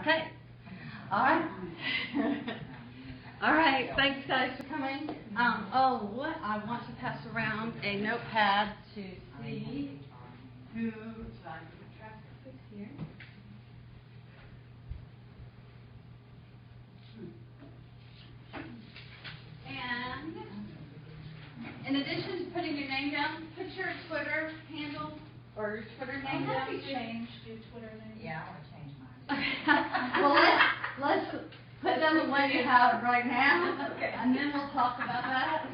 Okay. All right. All right. Thanks, guys, for coming. I want to pass around a notepad to see who. Should I keep track of this here? And in addition to putting your name down, put your Twitter handle or your Twitter name down. Have you changed your Twitter name? Yeah, I want to change mine. Well, let's put down the one you have right now, Okay. and then we'll talk about that.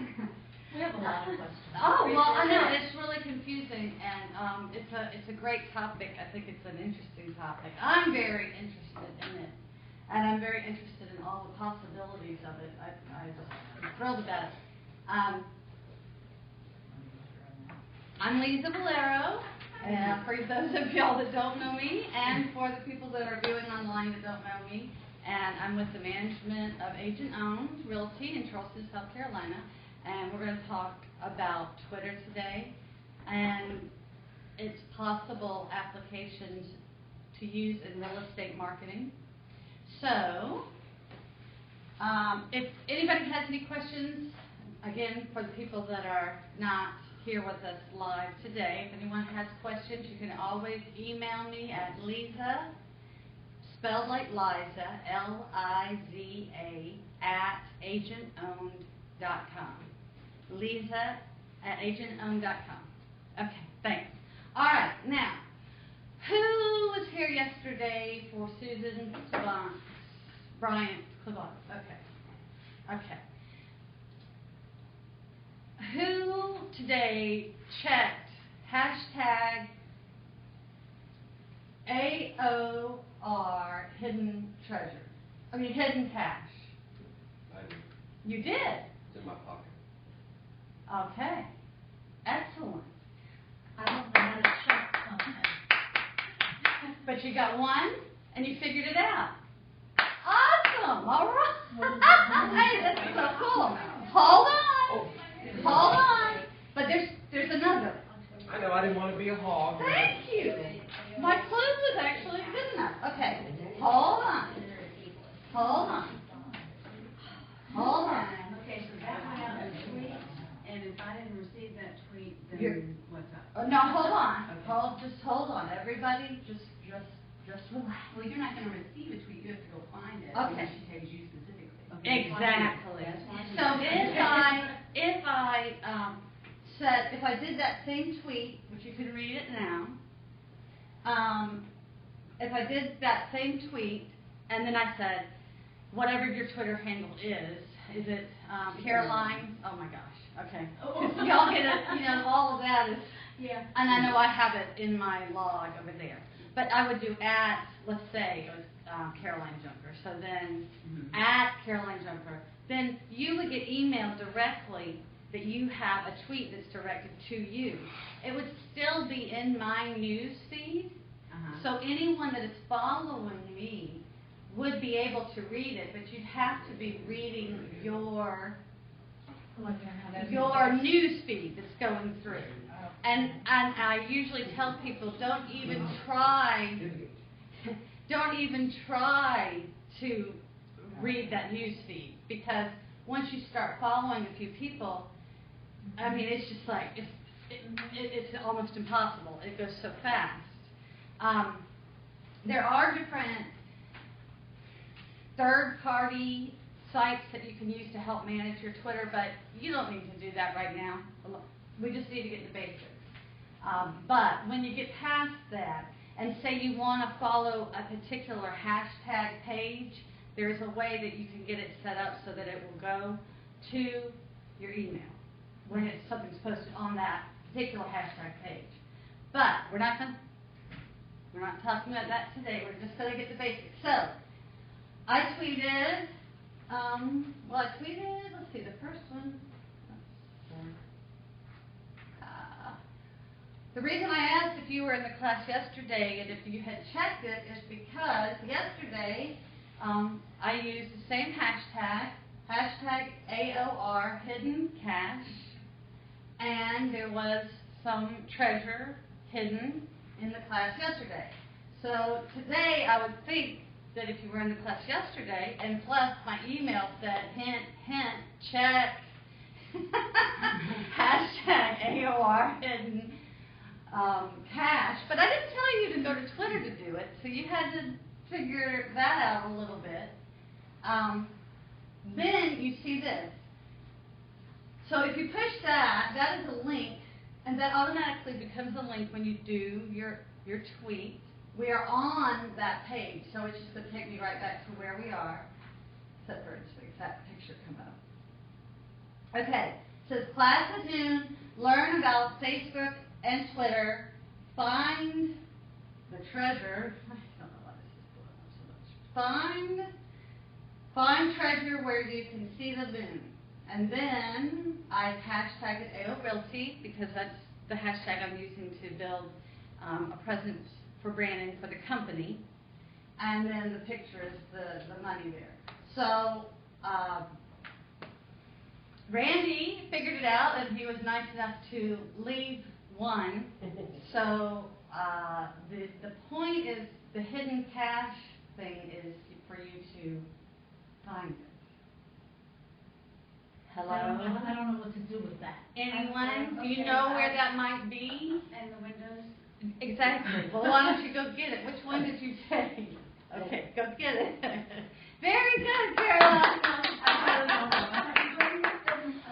We have a lot of questions. Oh, well, I know, it's really confusing, and it's a great topic. I think it's an interesting topic. I'm very interested in it, and I'm very interested in all the possibilities of it. I'm thrilled about it. I'm Lisa Valero, and for those of y'all that don't know me, and for the people that are viewing online that don't know me, and I'm with the management of Agent Owned Realty in Charleston, South Carolina, and we're going to talk about Twitter today and its possible applications to use in real estate marketing. So, if anybody has any questions, again, for the people that are not here with us live today, if anyone has questions, you can always email me at Liza, spelled like Liza, Liza, at agentowned.com. Liza at agentowned.com. Okay, thanks. All right, now, who was here yesterday for Susan Bryant Clavant? Okay. Who today checked hashtag AOR hidden treasure? I mean, hidden cash. I did. You did? It's in my pocket. Okay. Excellent. I don't know how to check something. But you got one, and you figured it out. Awesome. All right. Hey, that's so cool. Hold on. But there's another. I know, I didn't want to be a hog. Thank you. My clue was actually good enough. Okay. Hold on. Okay, so that went out in a tweet, and if I didn't receive that tweet, then You're- what's up? Oh, no, hold on. Okay. Just hold on. Everybody, just relax. Well, you're not gonna receive a tweet, you have to go find it. Okay. Unless she tags you specifically. Exactly. That's fine. So if I did that same tweet, which you can read it now, if I did that same tweet, and then I said, whatever your Twitter handle is it Caroline? Oh my gosh, okay. 'Cause y'all get it, all of that is, Yeah. and I know I have it in my log over there. But I would do at, let's say it was Caroline Jumper. So then at Caroline Jumper, then you would get emailed directly that you have a tweet that's directed to you. It would still be in my news feed. So anyone that is following me would be able to read it, but you'd have to be reading your news feed that's going through. And I usually tell people, don't even try to read that news feed, because once you start following a few people, I mean, it's just like it's almost impossible. It goes so fast. There are different third-party sites that you can use to help manage your Twitter, but you don't need to do that right now. We just need to get the basics. But when you get past that, and say you want to follow a particular hashtag page, there's a way that you can get it set up so that it will go to your email when something's posted on that particular hashtag page. But we're not talking about that today. We're just going to get the basics. So I tweeted, let's see, the first one. The reason I asked if you were in the class yesterday and if you had checked it is because yesterday I used the same hashtag AOR hidden cash, and there was some treasure hidden in the class yesterday. So today I would think that if you were in the class yesterday, and plus my email said, hint, hint, check, hashtag AOR hidden cash, but I didn't tell you to go to Twitter to do it, so you had to figure that out a little bit. Then you see this. So if you push that, that is a link, and that automatically becomes a link when you do your tweet. We are on that page, so it's just going to take me right back to where we are, except for that picture come up. Okay, so it's class at noon, learn about Facebook and Twitter, find the treasure. I don't know why this is blowing up so much. Find treasure where you can see the moon. And then I hashtagged AO Realty because that's the hashtag I'm using to build a presence for branding for the company. And then the picture is the money there. So Randy figured it out, and he was nice enough to leave one. So the point is, the hidden cash thing is for you to find it. Hello? I don't know what to do with that. Anyone? Do you know where that might be? And the windows? Exactly. Well, why don't you go get it? Which one did you take? Okay, go get it. Very good, Caroline.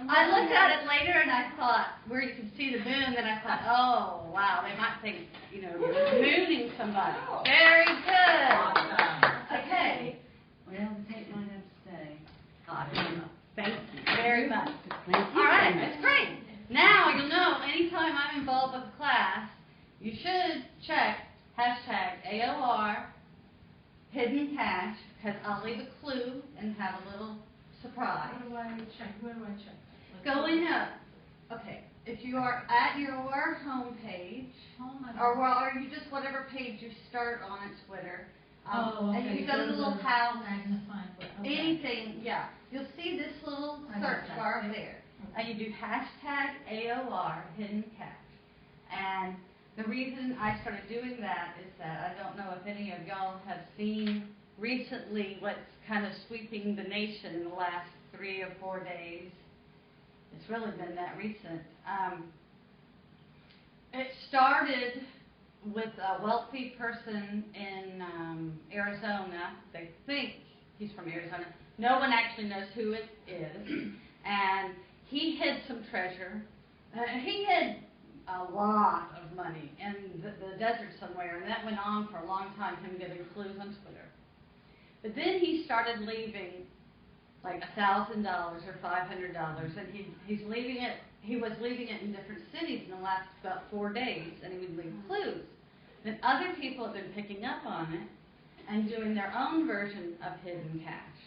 I looked at it later and I thought, where you could see the moon, then I thought, oh, wow, they might think, you know, you're mooning somebody. Very good. Okay. Well, the tape might have to stay. I don't know. Thank you very much. All right, that's great. Now you'll know anytime I'm involved with a class, you should check hashtag AOR hidden cash, because I'll leave a clue and have a little surprise. How do I check? Where do I check? Going up. Okay, if you are at your home page, or you just whatever page you start on at Twitter, and you go to the little house, anything, yeah, you'll see this little search bar there, and you do hashtag AOR hidden cash. And the reason I started doing that is that I don't know if any of y'all have seen recently what's kind of sweeping the nation in the last 3 or 4 days. It's really been that recent. It started with a wealthy person in Arizona. They think he's from Arizona. No one actually knows who it is. And he hid some treasure. He hid a lot of money in the desert somewhere, and that went on for a long time, him giving clues on Twitter. But then he started leaving like $1,000 or $500, and he's leaving it. He was leaving it in different cities in the last about 4 days, and he would leave clues. Then other people have been picking up on it and doing their own version of hidden cash.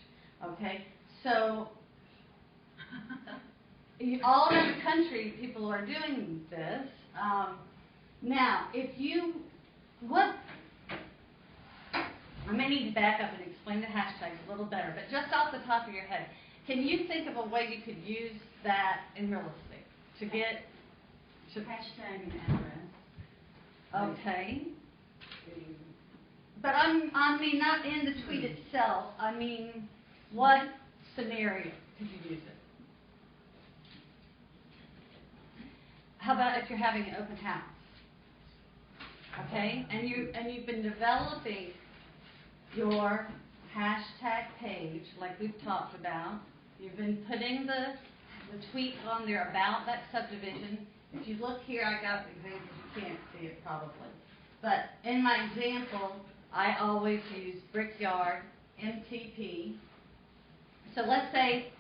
Okay, so all over the country, people are doing this. Now, I may need to back up and explain the hashtags a little better, but just off the top of your head, can you think of a way you could use that in real estate to get to Hashtag and address. Okay. But I mean not in the tweet itself. I mean, what scenario could you use it? How about if you're having an open house? Okay, and you've been developing your hashtag page like we've talked about. You've been putting the tweet on there about that subdivision. If you look here, I got examples. You can't see it probably, but in my example, I always use Brickyard MTP. So let's say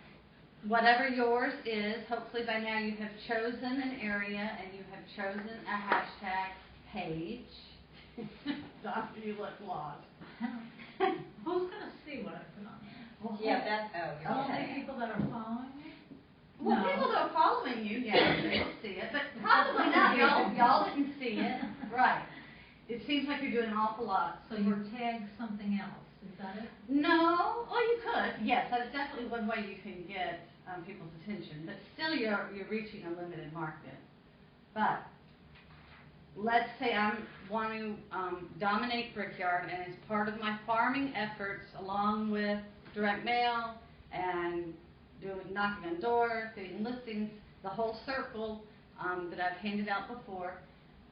whatever yours is, hopefully by now you have chosen an area and you have chosen a hashtag page. Donna, you look lost. Who's going to see what I put on there? Well, that's how Only people that are following me? Well, No. people that are following you, yeah, they'll see it, but probably not. Y'all didn't see it. Right. It seems like you're doing an awful lot. So you tag something else, is that it? No, well, you could. Yes, that is definitely one way you can get people's attention. But still, you're reaching a limited market. But let's say I want to dominate Brickyard, and as part of my farming efforts, along with direct mail and knocking on doors, getting listings, the whole circle that I've handed out before,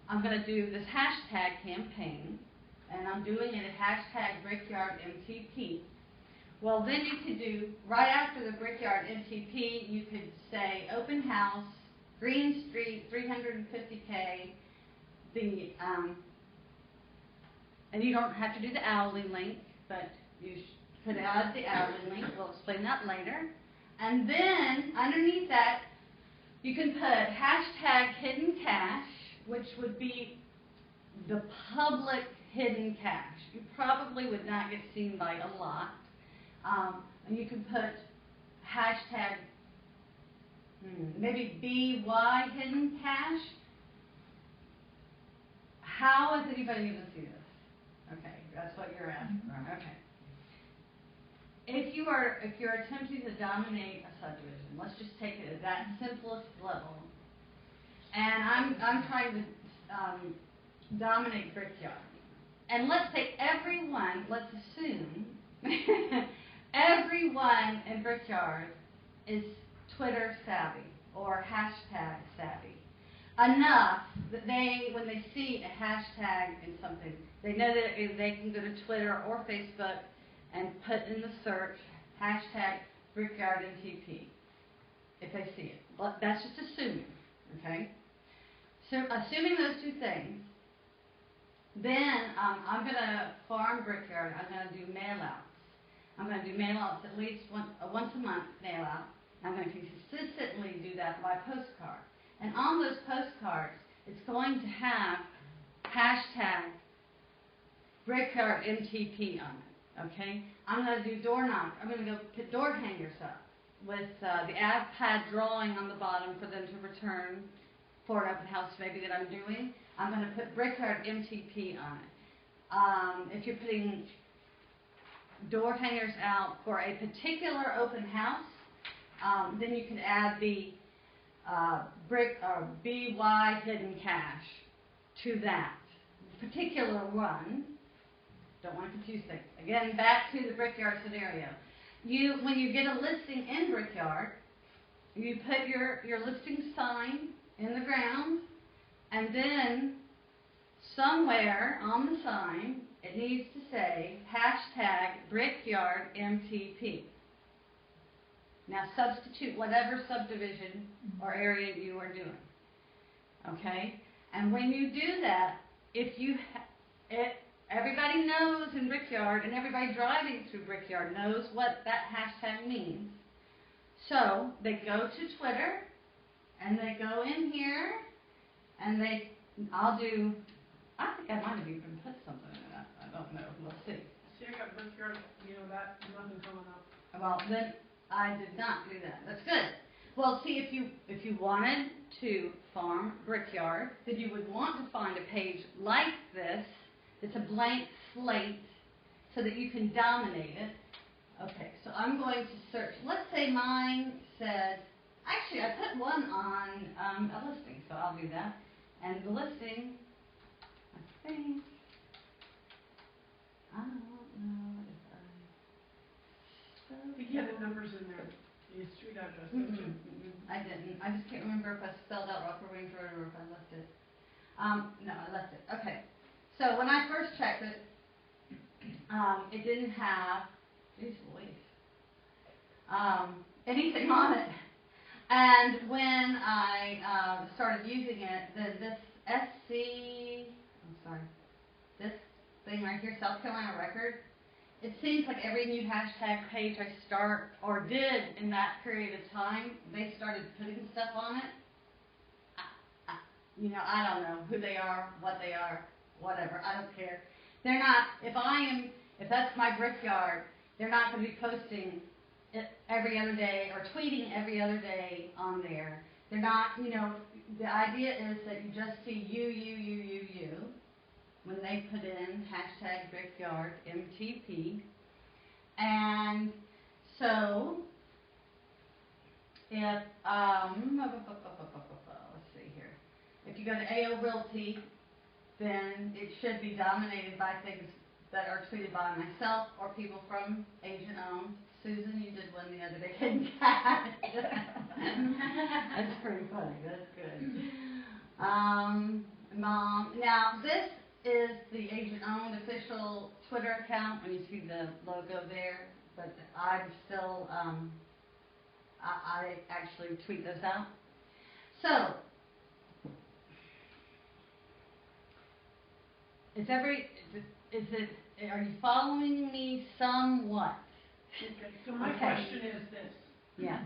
I'm going to do this hashtag campaign, and I'm doing it at hashtag Brickyard MTP. Well, then you could do, right after the Brickyard MTP, you could say open house, Green Street, 350K, and you don't have to do the Owly link, but you could add the Owly link. We'll explain that later. And then, underneath that, you can put hashtag hidden cash, which would be the public hidden cash. You probably would not get seen by a lot. And you can put hashtag, maybe BY hidden cash. How is anybody going to see this? Okay, that's what you're asking. Okay. If you're attempting to dominate a subdivision, let's just take it at that simplest level. And I'm trying to dominate Brickyard. And let's say everyone, let's assume, everyone in Brickyard is Twitter savvy or hashtag savvy. Enough that when they see a hashtag in something, they know that they can go to Twitter or Facebook and put in the search hashtag Brickyard MTP if they see it. But that's just assuming, okay? So assuming those two things, then I'm going to farm Brickyard. I'm going to do mail-outs. I'm going to do mail-outs at least once a month mail-out. I'm going to consistently do that by postcard. And on those postcards, it's going to have hashtag Brickyard MTP on it, okay? I'm going to do door knock. I'm going to go put door hangers up with the iPad drawing on the bottom for them to return for an open house maybe that I'm doing. I'm going to put Brickyard MTP on it. If you're putting door hangers out for a particular open house, then you can add the BY hidden cash to that particular one. Don't want to confuse things. Again, back to the Brickyard scenario. When you get a listing in Brickyard, you put your listing sign in the ground, and then somewhere on the sign it needs to say hashtag Brickyard MTP. Now substitute whatever subdivision or area you are doing. Okay? And when you do that, everybody knows in Brickyard, and everybody driving through Brickyard knows what that hashtag means. So they go to Twitter, and they go in here, and I think I might have even put something in that. I don't know. We'll see. See, I got Brickyard, that, nothing coming up. Well, then I did not do that. That's good. Well, see, if you wanted to farm Brickyard, then you would want to find a page like this. It's a blank slate so that you can dominate it. Okay, so I'm going to search. Let's say mine says, actually, I put one on a listing, so I'll do that. And the listing, I think, I don't know if I think you had the numbers in there, the street address, didn't you? I didn't. I just can't remember if I spelled out Rockville Range Road or if I left it. No, I left it. Okay. So when I first checked it, it didn't have, geez Louise, anything on it. And when I started using it, then this this thing right here, South Carolina Record, it seems like every new hashtag page I start or did in that period of time, they started putting stuff on it. I don't know who they are, what they are, whatever. I don't care. They're not. If that's my Brickyard, they're not going to be posting it every other day or tweeting every other day on there. They're not. The idea is that you just see you when they put in hashtag Brickyard MTP. And so if let's see here. If you go to AO Realty then it should be dominated by things that are tweeted by myself or people from Agent Owned. Susan, you did one the other day, couldn't catch. That's pretty funny, that's good. Mom, now this is the Agent Owned official Twitter account, when you see the logo there, but I'm still, I actually tweet those out. So, are you following me somewhat? Okay, so my Okay. question is this, Yes,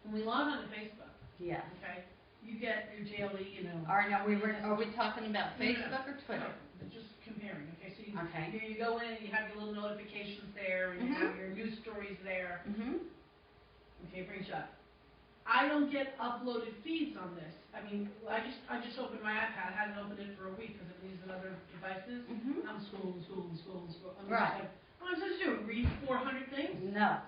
when we log on to Facebook, yes. okay, you get your daily, Are we talking about No, no, no. Facebook or Twitter? No, just comparing, okay, so Okay. you go in and you have your little notifications there, and you have your news stories there, Mm-hmm. okay, brings you up. I don't get uploaded feeds on this. I mean, I just opened my iPad, I hadn't opened it for a week because I'm using other devices. Mhm. I'm scrolling. I'm Right. just like, what am I supposed to do, read 400 things? No.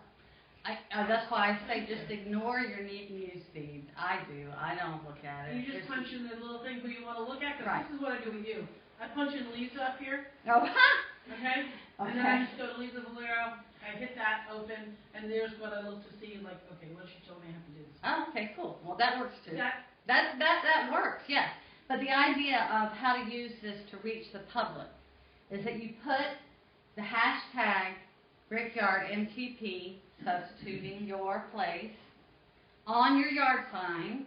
That's why I say just ignore your news feed. I do. I don't look at it. You just punch in the little thing who you want to look at, because Right. this is what I do with you. I punch in Lisa up here, Oh, ha! okay? And then I Okay. just go to Lisa Valero, I hit that, open, and there's what I look to see, like, okay, what she told me I have to do this. Oh, okay, cool. Well, that works too. That, That works, yes. But the idea of how to use this to reach the public is that you put the hashtag BrickyardMTP, substituting your place, on your yard sign.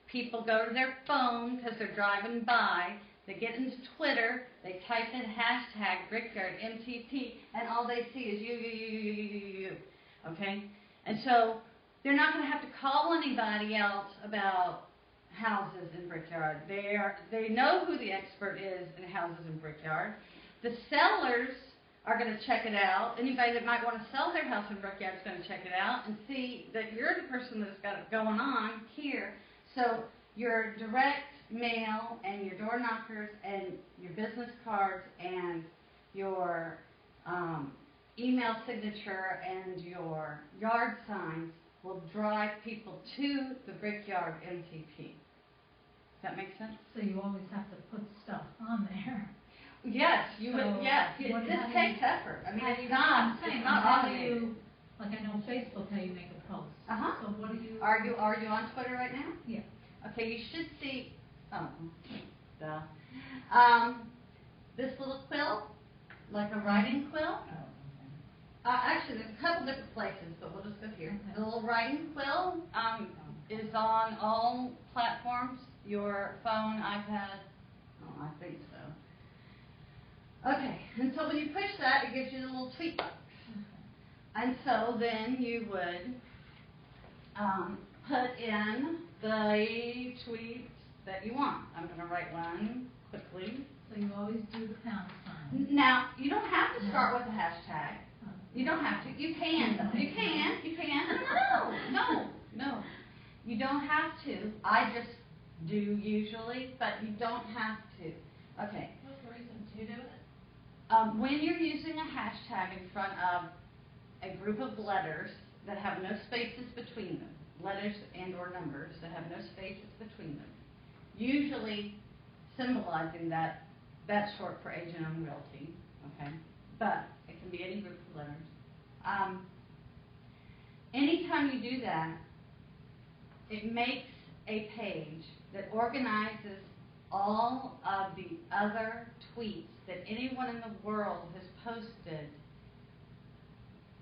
People go to their phone because they're driving by. They get into Twitter. They type in hashtag BrickyardMTP, and all they see is you. Okay? And so they're not going to have to call anybody else about houses in Brickyard. They know who the expert is in houses in Brickyard. The sellers are going to check it out. Anybody that might want to sell their house in Brickyard is going to check it out and see that you're the person that's got it going on here. So your direct mail and your door knockers and your business cards and your email signature and your yard signs will drive people to the Brickyard MTP. Does that make sense? So you always have to put stuff on there. Yes, you would, So, yes. what- This how do takes you- effort. I mean, I'm it's not saying, how do automated. you, like I know Facebook, how you make a post. Uh-huh. So what do you? Are you on Twitter right now? Yeah. Okay, you should see, duh. This little quill, like a writing quill. Actually, there's a couple different places, but we'll just go here. Okay. The little writing quill, is on all platforms, your phone, iPad, oh, I think so. Okay, and so when you push that, it gives you the little tweet box. And so then you would, put in the tweets that you want. I'm gonna write one quickly. So you always do the pound sign. Now, you don't have to start with a hashtag. Oh. You don't have to. You can, though. You can. No. You don't have to. I just do usually, but you don't have to. Okay. What's the reason to do it? When you're using a hashtag in front of a group of letters that have no spaces between them, letters and or numbers that have no spaces between them, usually symbolizing that that's short for Agent Owned Realty, okay? But it can be any group of letters. Anytime you do that, it makes a page that organizes all of the other tweets that anyone in the world has posted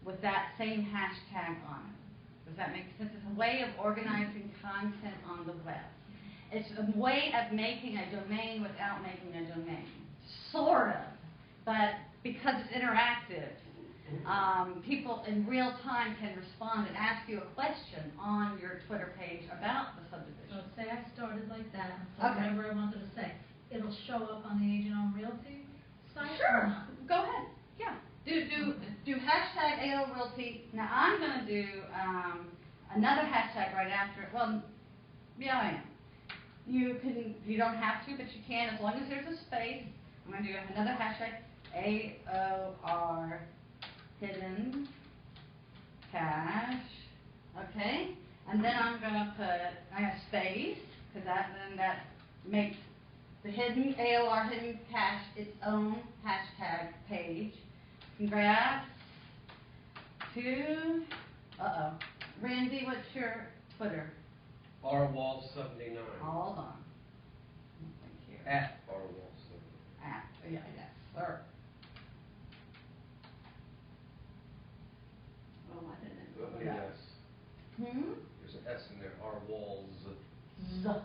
with that same hashtag on it. Does that make sense? It's a way of organizing content on the web. It's a way of making a domain without making a domain. Sort of. But because it's interactive, people in real time can respond and ask you a question on your Twitter page about the So subdivision. say I started like that, and so Okay. whatever I wanted to say, it'll show up on the Agent Owned Realty site or Sure. not? Go ahead. Yeah. Do hashtag AO Realty. Now I'm going to do another hashtag right after it. Well, yeah, I am. You don't have to, but you can as long as there's a space. I'm going to do another hashtag AOR Hidden Cash. Okay? And then I'm going to put a space, because that makes the hidden AOR Hidden Cash its own hashtag page. Congrats to, Randy, what's your Twitter? rwall79. Hold on. Thank you. At rwall79. Yeah, yes, sir. Oh, I didn't. Look at Yeah. S. Hmm? There's an S in there. Rwalls. Z. Rwalls.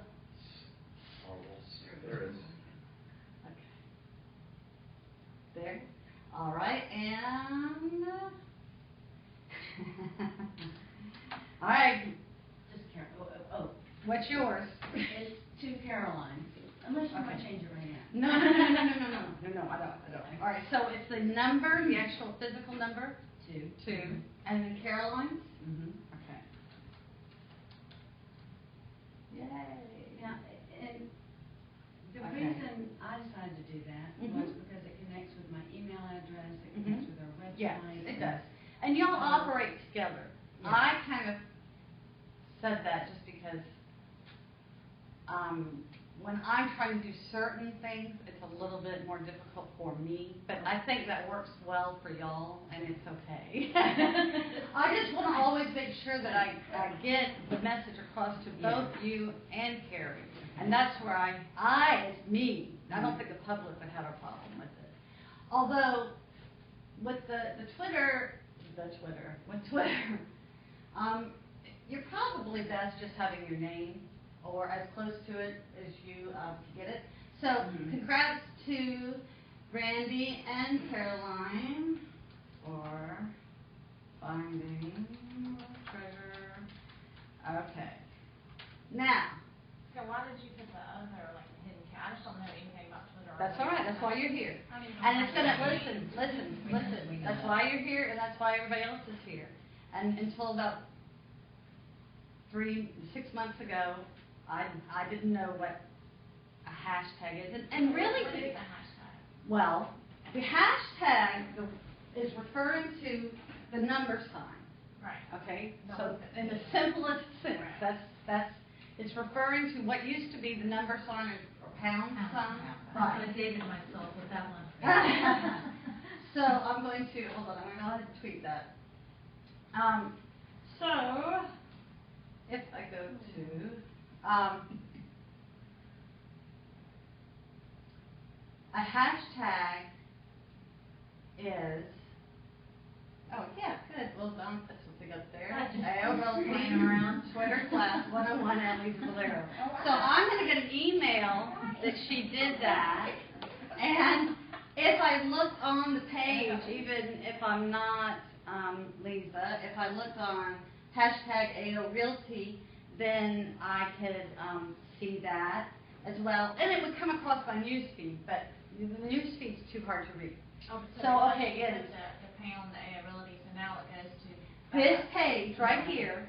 There it is. Okay. There. All right, and all right. Just oh, What's yours? it's to Caroline, unless you want Okay. to change it right now. No, I don't. All right, so it's the number, the actual physical number, two, and then Caroline's. Mm-hmm. Okay. Yay. Now, and the Okay. reason I decided to do that Mhm. was because it connects with my email address, it connects with our website. Yes, it does. And y'all operate together. Yeah. I kind of said that just because when I'm trying to do certain things, it's a little bit more difficult for me, but I think that works well for y'all, and it's okay. I just want to always make sure that I get the message across to both you and Carrie. And that's where it's me. I don't think the public would have a problem with it. Although, with Twitter, you're probably best just having your name or as close to it as you can get it. So, congrats to Randy and Caroline for finding treasure. Okay. Now, So why did you put the other, like, hidden cash? I just don't know anything about Twitter. that's all right. That's why you're here. I don't even know And how it's gonna, to- listen. That's why you're here, and that's why everybody else is here. And until about 6 months ago, I didn't know what a hashtag is. And really, What is the hashtag? well, the hashtag is referring to the number sign. Right. Okay, so in the simplest sense, it's referring to what used to be the number sign or pound sign. Right. I dated myself with that one. So I'm going to, hold on, I'm going to go ahead and tweet that. So, if I go to, a hashtag is, oh yeah, good, well done, that's what we got there. AOL playing around, Twitter class 101 at Lisa Valero. So I'm going to get an email that she did that, and if I look on the page, even if I'm not Lisa, if I look on hashtag AO Realty, then I could see that as well, and it would come across my newsfeed, but the newsfeed's too hard to read. Oh, So, okay, get it. The pound, the ability, so now it goes to. This page right here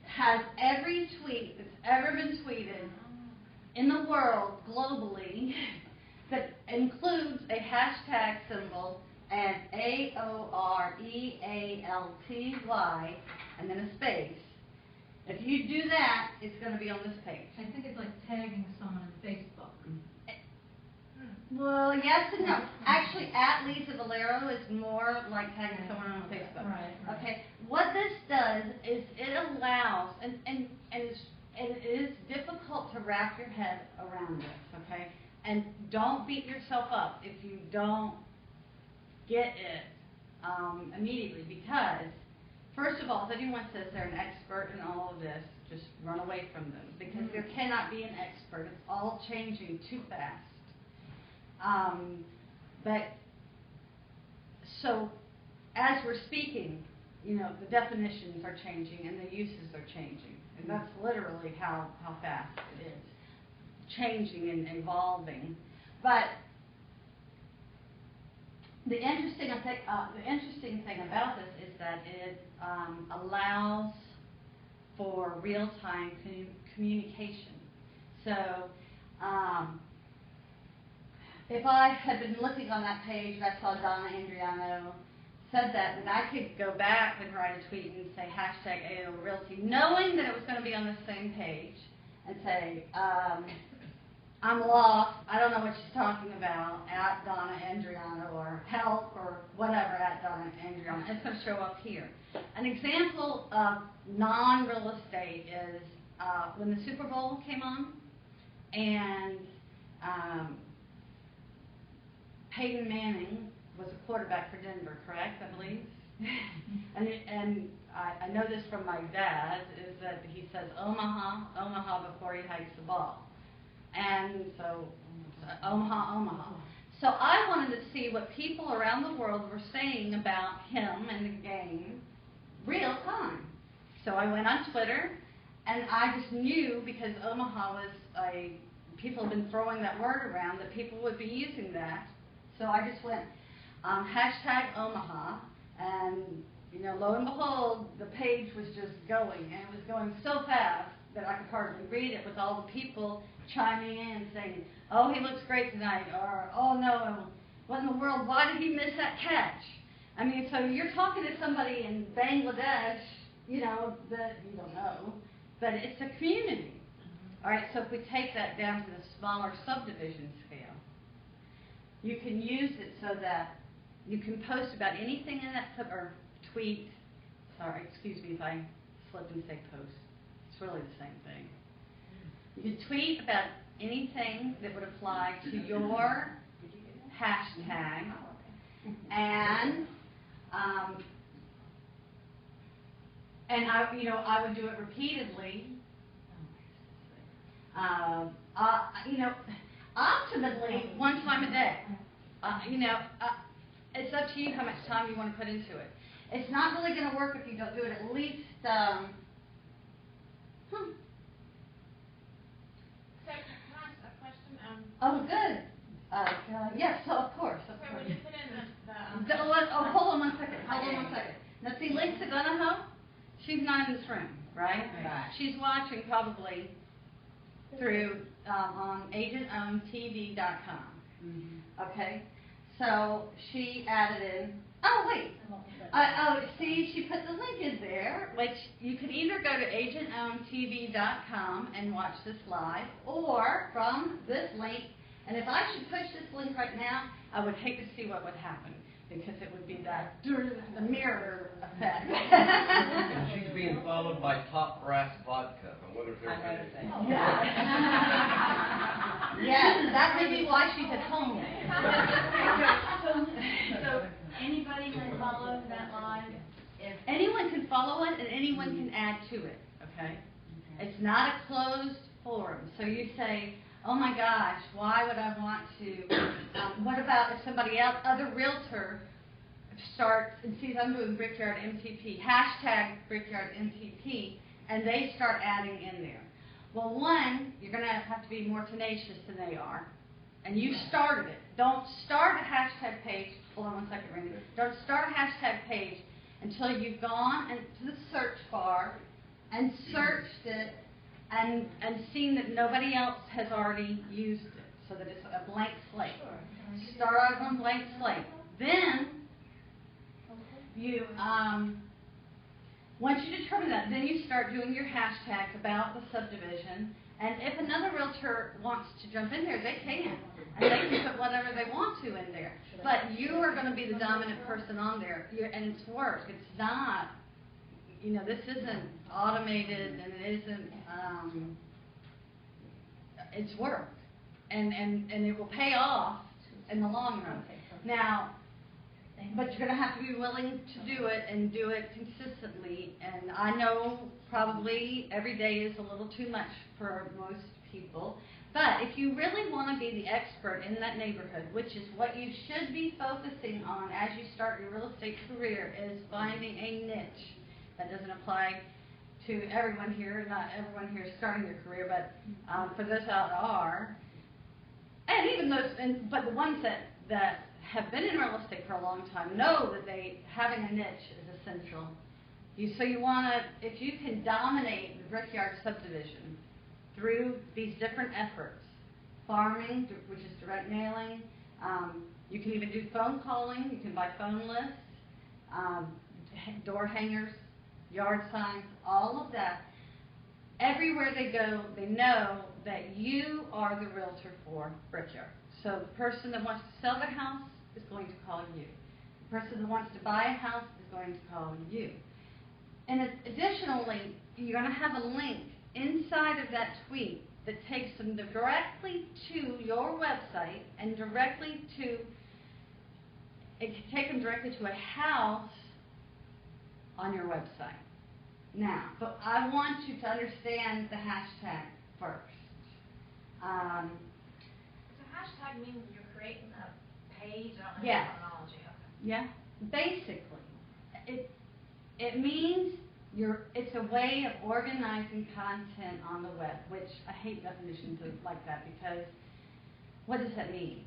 has every tweet that's ever been tweeted in the world globally that includes a hashtag symbol and AOREALTY and then a space. If you do that, it's going to be on this page. I think it's like tagging someone on Facebook. Well, yes and no. Actually, at Lisa Valero is more like tagging someone on Facebook. Right. Okay. What this does is it allows, and it is difficult to wrap your head around this. Okay. And don't beat yourself up if you don't get it immediately, because first of all, if anyone says they're an expert in all of this, just run away from them, because there cannot be an expert. It's all changing too fast. But so as we're speaking, you know, the definitions are changing and the uses are changing, and that's literally how fast it is changing and evolving. But the interesting thing about this is that it allows for real-time communication. So if I had been looking on that page and I saw Donna Andriano said that, then I could go back and write a tweet and say hashtag AO Realty, knowing that it was going to be on the same page, and say, I'm lost, I don't know what she's talking about, at Donna Andriana, or help, or whatever, at Donna Andriana, it's going to show up here. An example of non-real estate is when the Super Bowl came on, and Peyton Manning was a quarterback for Denver, correct, I believe? and I know this from my dad, is that he says Omaha, Omaha before he hikes the ball. And so, Omaha, Omaha. So I wanted to see what people around the world were saying about him and the game real time. So I went on Twitter, and I just knew, because Omaha was people have been throwing that word around, that people would be using that. So I just went hashtag Omaha, and lo and behold, the page was just going, and it was going so fast that I could hardly read it, with all the people chiming in saying, oh, he looks great tonight, or oh no, what in the world, why did he miss that catch? I mean, so you're talking to somebody in Bangladesh, that you don't know, but it's a community. All right, so if we take that down to the smaller subdivision scale, you can use it so that you can post about anything in that, or tweet, sorry, excuse me if I slip and say post. It's really the same thing. You can tweet about anything that would apply to your hashtag, and I would do it repeatedly. Ultimately, one time a day. It's up to you how much time you want to put into it. It's not really going to work if you don't do it at least. So, can I ask a question? Oh, good. Yes, so of course. So when you put in the Hold on one second. Now, see, Lisa Donahoe, she's not in this room, right? Right. She's watching probably through on agentownedtv.com. Okay, so she added in. Oh wait. See, she put the link in there, which you can either go to agentownedtv.com and watch this live, or from this link. And if I should push this link right now, I would hate to see what would happen, because it would be that the mirror effect. She's being followed by Top Brass Vodka. I wonder if they're related. Yeah, that may be why she's at home. So anybody can follow that live? If Anyone can follow it, and anyone can add to it, okay? It's not a closed forum. So you say, oh my gosh, why would I want to, what about if somebody else, other realtor starts, and sees I'm doing Brickyard MTP, hashtag Brickyard MTP, and they start adding in there. Well, one, you're going to have to be more tenacious than they are, and you started it. Don't start a hashtag page, hold on one second, Randy. Don't start a hashtag page until you've gone into the search bar and searched it and seen that nobody else has already used it, so that it's a blank slate. Start out on a blank slate. Then, you, once you determine that, then you start doing your hashtags about the subdivision, and if another realtor wants to jump in there, they can. And they can put whatever they want to in there. But you are going to be the dominant person on there, and it's work. It's not, this isn't automated, and it isn't, it's work. And it will pay off in the long run. Now, but you're going to have to be willing to do it, and do it consistently. And I know probably every day is a little too much for most people. But if you really want to be the expert in that neighborhood, which is what you should be focusing on as you start your real estate career, is finding a niche. That doesn't apply to everyone here. Not everyone here is starting their career, but for those that are, and even those, but the ones that have been in real estate for a long time know that having a niche is essential. So you want to, if you can dominate the Brickyard subdivision through these different efforts, farming, which is direct mailing, you can even do phone calling, you can buy phone lists, door hangers, yard signs, all of that. Everywhere they go, they know that you are the realtor for Brickyard. So the person that wants to sell their house is going to call you. The person that wants to buy a house is going to call you. And additionally, you're going to have a link inside of that tweet that takes them directly to your website and directly to, it can take them directly to a house on your website. Now, so I want you to understand the hashtag first. So hashtag means you're creating a page, I don't know Yes. the terminology, okay. Yeah, basically, it means it's a way of organizing content on the web, which I hate definitions like that because what does that mean?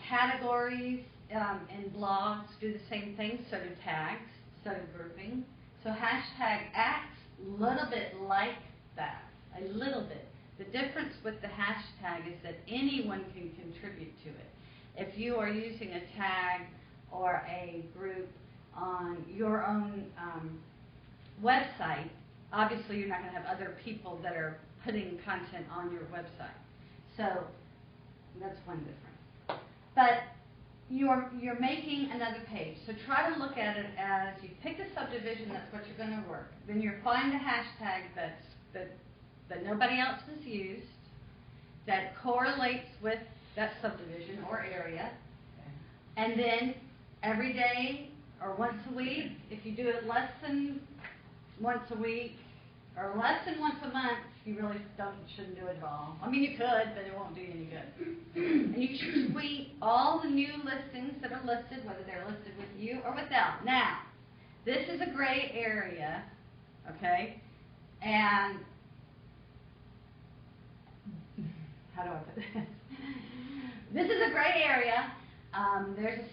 Categories in blogs do the same thing, so do tags, so do grouping. So hashtag acts a little bit like that, a little bit. The difference with the hashtag is that anyone can contribute to it. If you are using a tag or a group on your own website, obviously you're not going to have other people that are putting content on your website. So that's one difference. But you're making another page. So try to look at it as you pick a subdivision, that's what you're going to work. Then you find a hashtag that nobody else has used, that correlates with that subdivision or area. And then every day or once a week, if you do it less than once a week or less than once a month, you really shouldn't do it at all. I mean, you could, but it won't do you any good. And you should tweet all the new listings that are listed, whether they're listed with you or without. Now, this is a gray area, okay? And how do I put this? This is a gray area. There's a